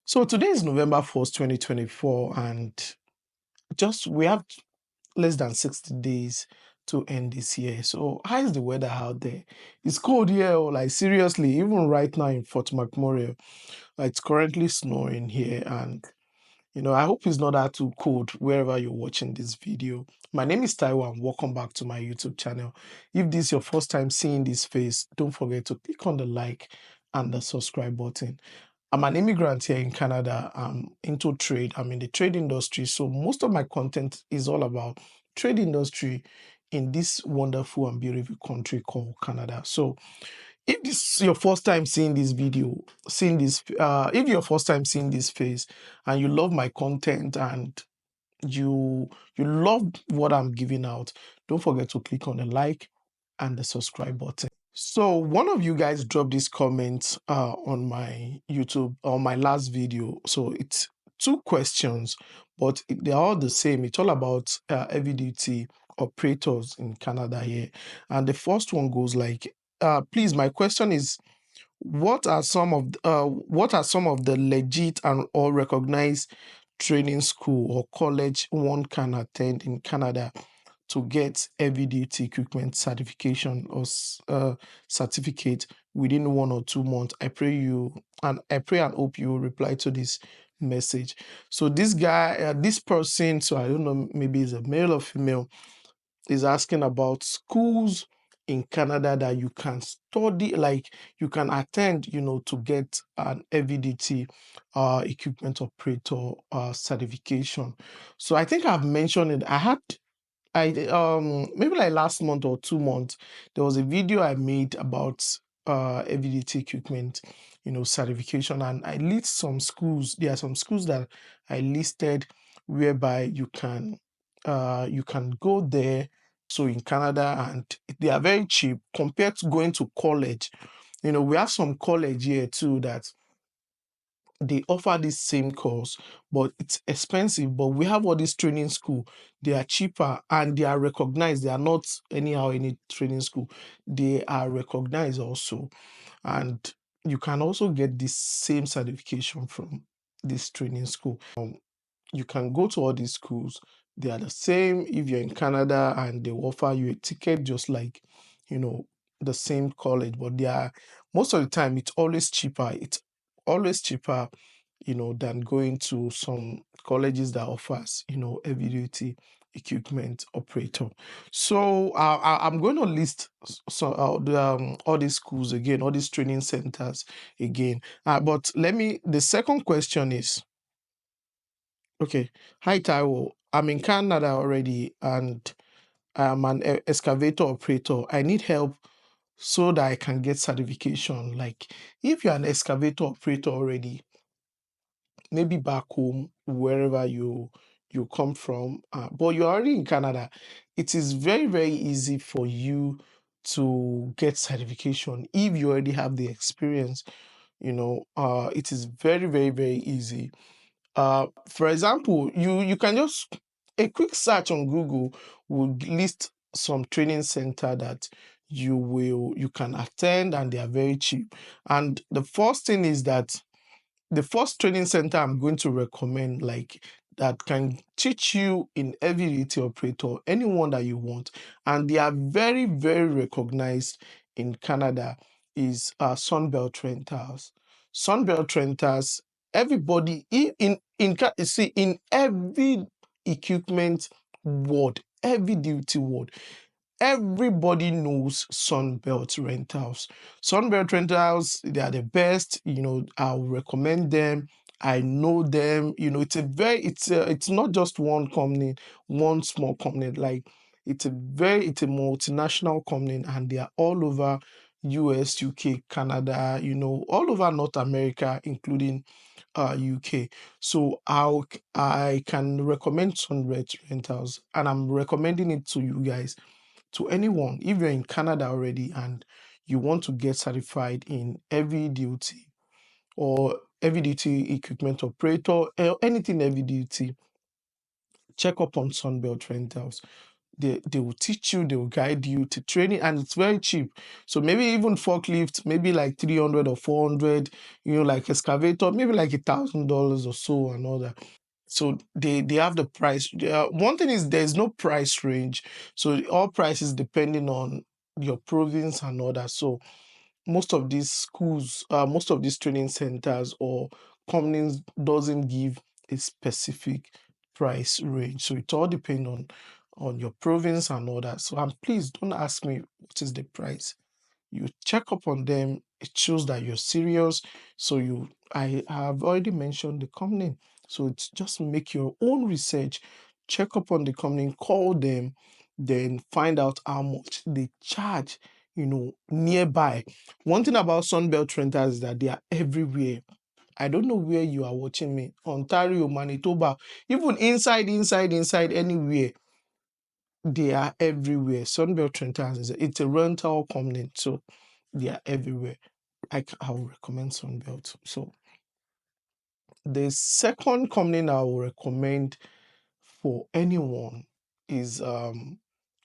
So today is November 1st, 2024, and we have less than 60 days to end this year. So how is the weather out there? It's cold here, or like seriously, even right now in Fort McMurray, it's currently snowing here, and I hope it's not that too cold wherever you're watching this video. My name is Taiwo and welcome back to my YouTube channel. If this is your first time seeing this face, don't forget to click on the like and the subscribe button. I'm an immigrant here in Canada. I'm into trade. I'm in the trade industry. So most of my content is all about trade industry in this wonderful and beautiful country called Canada. So if this is your first time seeing this video, if you're first time seeing this face and you love my content and you love what I'm giving out, don't forget to click on the like and the subscribe button. So one of you guys dropped this comment on my YouTube on my last video. So it's two questions, but they're all the same. It's all about heavy duty operators in Canada here. And the first one goes like, please, my question is, what are some of the legit and or recognized training school or college one can attend in Canada to get heavy duty equipment certification or certificate within 1 or 2 months? I pray and hope you will reply to this message. So this guy, this person, so I don't know, maybe he's a male or female, is asking about schools in Canada that you can study, like you can attend, to get an heavy duty equipment operator certification. So I think I've mentioned it. I maybe like last month or 2 months, there was a video I made about heavy duty equipment, certification, and I list some schools. There are some schools that I listed whereby you can go there. So in Canada, and they are very cheap compared to going to college. We have some college here too that they offer this same course, but it's expensive. But we have all these training school, they are cheaper and they are recognized. They are not anyhow any training school. They are recognized also. And you can also get this same certification from this training school. You can go to all these schools. They are the same if you're in Canada, and they offer you a ticket just like, the same college, but they are most of the time it's always cheaper. It's always cheaper, than going to some colleges that offers, heavy duty equipment operator. So I'm going to list all these schools again, all these training centers again. But the second question is, okay. Hi, Taiwo. I'm in Canada already and I'm an excavator operator. I need help so that I can get certification. Like, if you're an excavator operator already, maybe back home, wherever you come from, but you're already in Canada, it is very, very easy for you to get certification if you already have the experience. It is very, very, very easy. For example, you can just a quick search on Google would list some training center that you can attend, and they are very cheap. And the first thing is that the first training center I'm going to recommend, like, that can teach you in heavy duty operator, anyone that you want, and they are very, very recognized in Canada, is Sunbelt Rentals. Sunbelt Rentals, everybody you see, in every equipment world, heavy duty world, everybody knows Sunbelt Rentals. Sunbelt Rentals, they are the best. I'll recommend them. I know them. It's not just one company, one small company. Like, it's a multinational company, and they are all over US, UK, Canada, all over North America, including UK. So I can recommend Sunbelt Rentals, and I'm recommending it to you guys, to anyone. If you're in Canada already and you want to get certified in heavy duty or heavy duty equipment operator or anything heavy duty, check up on Sunbelt Rentals. They will teach you, they will guide you to training, and it's very cheap. So maybe even forklift, maybe like 300 or 400, like excavator, maybe like $1,000 or so and all that. So they have the price. One thing is there's no price range. So all prices depending on your province and all that. So most of these schools, most of these training centers or companies doesn't give a specific price range. So it all depends on your province and all that. So please don't ask me what is the price. You check up on them. It shows that you're serious. So I have already mentioned the company. So it's just make your own research, check up on the company, call them, then find out how much they charge, nearby. One thing about Sunbelt Rentals is that they are everywhere. I don't know where you are watching me, Ontario, Manitoba, even inside, anywhere. They are everywhere. Sunbelt Rentals it's a rental company, so they are everywhere. I will recommend Sunbelt. So the second company I will recommend for anyone is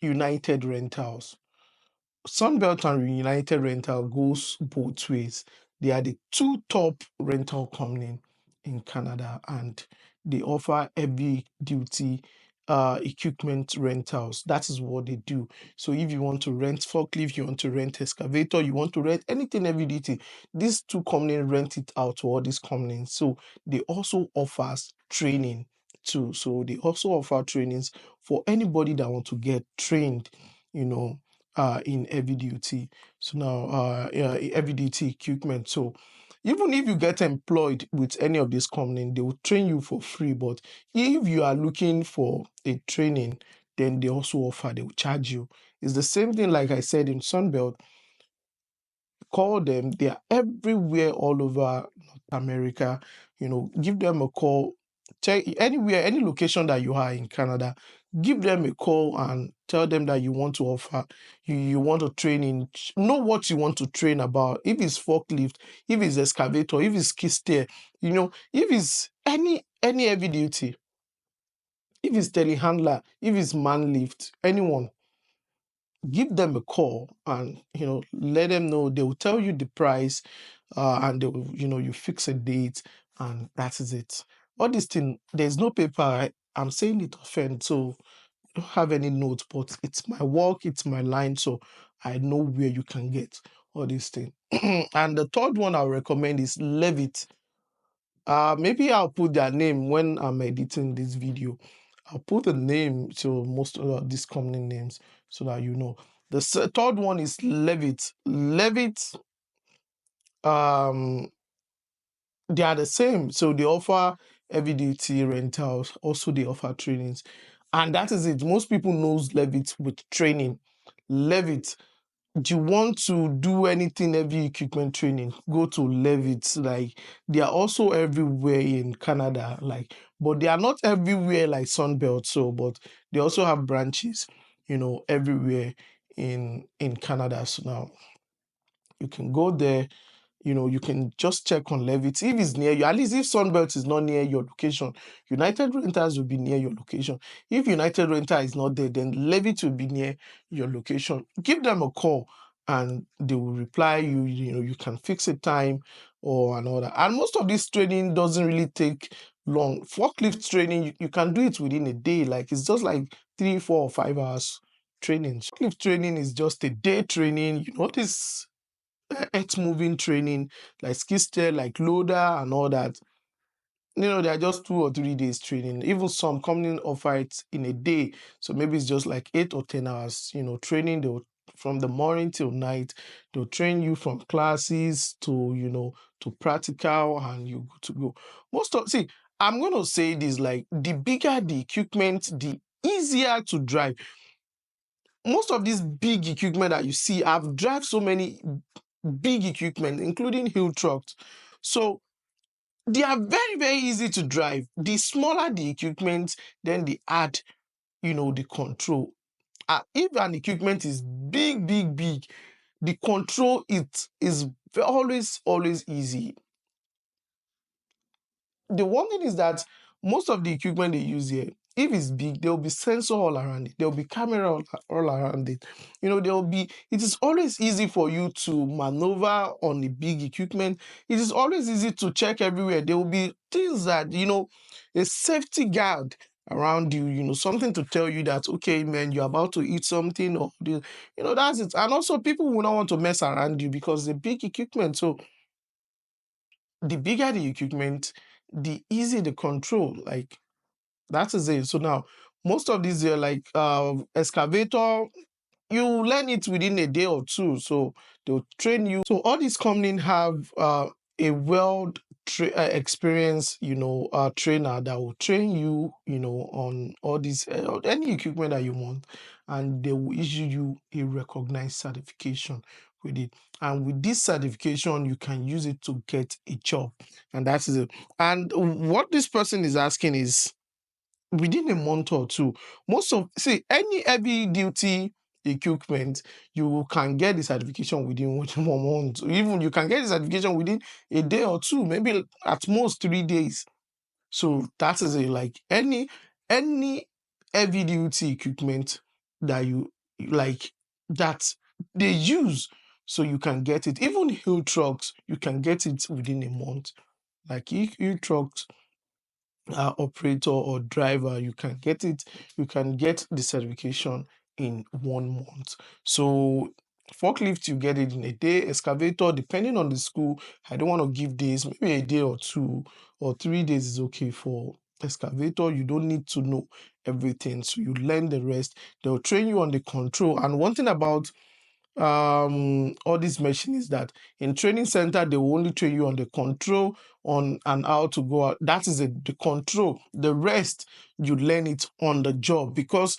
United Rentals. Sunbelt and United Rental goes both ways. They are the two top rental company in Canada, and they offer heavy duty equipment rentals. That is what they do. So if you want to rent forklift, you want to rent excavator, you want to rent anything heavy duty, these two companies rent it out to all these companies. So they also offers training too. So they also offer trainings for anybody that want to get trained, in heavy duty. So now, heavy duty equipment. So even if you get employed with any of these companies, they will train you for free. But if you are looking for a training, then they also offer, they will charge you. It's the same thing like I said in Sunbelt. Call them. They are everywhere all over North America. Give them a call. Check anywhere, any location that you are in Canada, give them a call and tell them that you want to offer, you want to train in, know what you want to train about. If it's forklift, if it's excavator, if it's skid steer, if it's any heavy duty, if it's telehandler, if it's man lift, anyone, give them a call and let them know. They will tell you the price, and they will, you fix a date, and that is it. All this thing, there's no paper. I'm saying it often, so I don't have any notes, but it's my work, it's my line, so I know where you can get all these things. And the third one I'll recommend is Levit. Maybe I'll put their name when I'm editing this video. I'll put a name to most of these company names so that you know. The third one is Levit. Levit, they are the same. So they offer heavy duty rentals. Also, they offer trainings. And that is it. Most people knows Levit with training. Levit, do you want to do anything heavy equipment training, go to Levit. Like, they are also everywhere in Canada, but they are not everywhere like Sunbelt. So, but they also have branches, everywhere in Canada. So now you can go there. You can just check on Levit if it's near you. At least if Sunbelt is not near your location, United Rentals will be near your location. If United Rental is not there, then Levit will be near your location. Give them a call and they will reply you. You can fix a time or another. And most of this training doesn't really take long. Forklift training, you can do it within a day. Like, it's just like 3, 4, or 5 hours training. Forklift training is just a day training. This earth moving training like skid steer, like loader and all that, they are just 2 or 3 days training. Even some companies offer it in a day, so maybe it's just like 8 or 10 hours training. They'll, from the morning till night, they'll train you from classes to to practical, and you go to go. See, I'm going to say this, like, the bigger the equipment, the easier to drive. Most of these big equipment that you see, I've drive so many big equipment, including hill trucks. So they are very, very easy to drive. The smaller the equipment, then they add, the control. If an equipment is big, big, big, the control it is always, always easy. The one thing is that most of the equipment they use here, if it's big, there will be sensor all around it. There will be camera all around it. It is always easy for you to maneuver on the big equipment. It is always easy to check everywhere. There will be things that, a safety guard around you, something to tell you that, okay, man, you're about to eat something or, that's it. And also people will not want to mess around you because the big equipment. So the bigger the equipment, the easier the control. Like, that is it. So now, most of these are like excavator. You learn it within a day or two. So they'll train you. So all these companies have a experienced, trainer that will train you, on all these any equipment that you want, and they will issue you a recognized certification with it. And with this certification, you can use it to get a job, and that is it. And what this person is asking is, within a month or two, any heavy duty equipment, you can get the certification within 1 month. Even you can get the certification within a day or two, maybe at most 3 days. So that is it. Like any heavy duty equipment that you like, that they use, so you can get it. Even hill trucks, you can get it within a month. Like hill trucks, operator or driver, you can get it. You can get the certification in 1 month. So forklift, you get it in a day. Excavator, depending on the school, I don't want to give days, maybe a day or 2 or 3 days is okay for excavator. You don't need to know everything, so you learn the rest. They'll train you on the control. And one thing about all these machines is that in training center, they will only train you on the control, on and how to go out. That is the control. The rest, you learn it on the job, because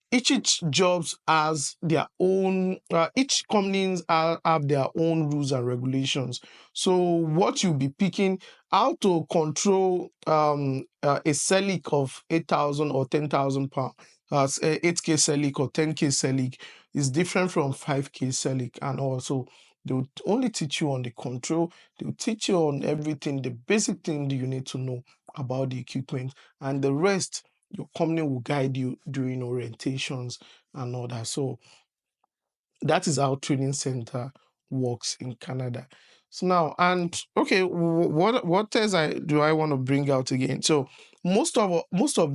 each jobs has their own, each companies have their own rules and regulations. So what you'll be picking, how to control a selic of 8,000 or 10,000 pounds, 8K selic or 10K selic, is different from 5K selic. And also they'll only teach you on the control. They'll teach you on everything, the basic thing that you need to know about the equipment, and the rest your company will guide you during orientations and all that. So that is how training center works in Canada. So now, and okay, what else do I want to bring out again? So most of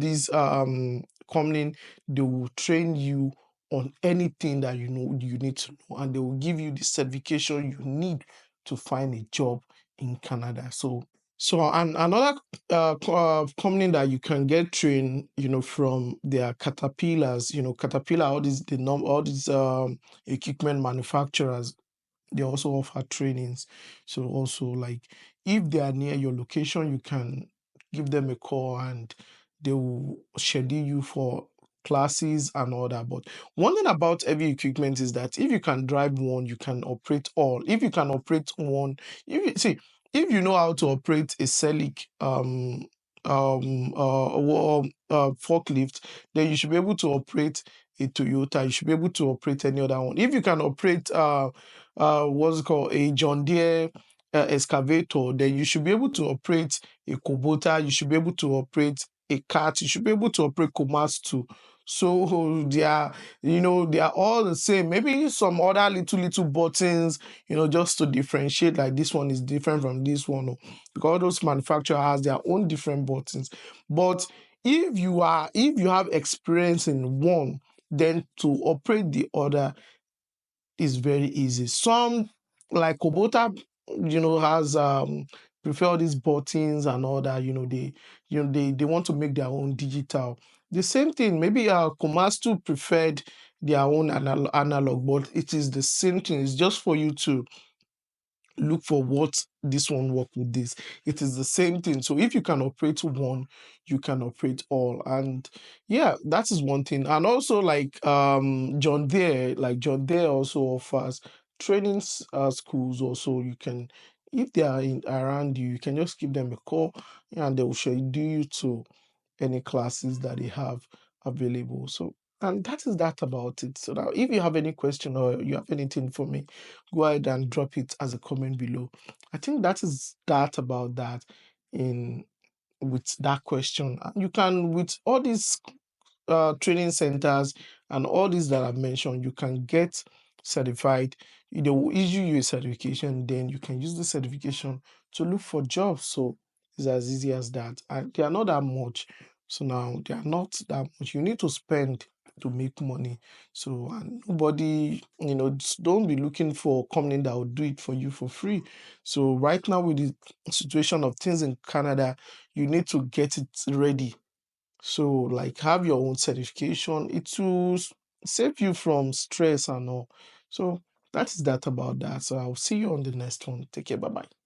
these company, they will train you on anything that you need to know, and they will give you the certification you need to find a job in Canada. So and another company that you can get trained, from their Caterpillars, Caterpillar, all these equipment manufacturers, they also offer trainings. So also, like, if they are near your location, you can give them a call and they will schedule you for classes and all that. But one thing about heavy equipment is that if you can drive one, you can operate all. If you can operate one, if you know how to operate a Celic forklift, then you should be able to operate a Toyota. You should be able to operate any other one. If you can operate what's it called, a John Deere excavator, then you should be able to operate a Kubota. You should be able to operate a CAT. You should be able to operate Komatsu too. So they are all the same. Maybe some other little buttons, just to differentiate, like this one is different from this one, because those manufacturers has their own different buttons. But if you have experience in one, then to operate the other is very easy. Some, like Kubota, has prefer all these buttons and all that. They want to make their own digital. The same thing, maybe Komatsu preferred their own analog, but it is the same thing. It's just for you to look for what this one work with this. It is the same thing. So if you can operate one, you can operate all. And yeah, that is one thing. And also, like John Deere also offers training schools also. You can, if they are around you, you can just give them a call and they will schedule you to any classes that they have available. So, and that is that about it. So now, if you have any question or you have anything for me, go ahead and drop it as a comment below. I think that is that about that in with that question. And you can, with all these training centers and all these that I've mentioned, you can get certified. They will issue you a certification, then you can use the certification to look for jobs. So it's as easy as that. And they are not that much. So now they are not that much. You need to spend to make money. So, and nobody, don't be looking for a company that will do it for you for free. So right now, with the situation of things in Canada, you need to get it ready. So, like, have your own certification. It will save you from stress and all. So that is that about that. So I'll see you on the next one. Take care. Bye bye.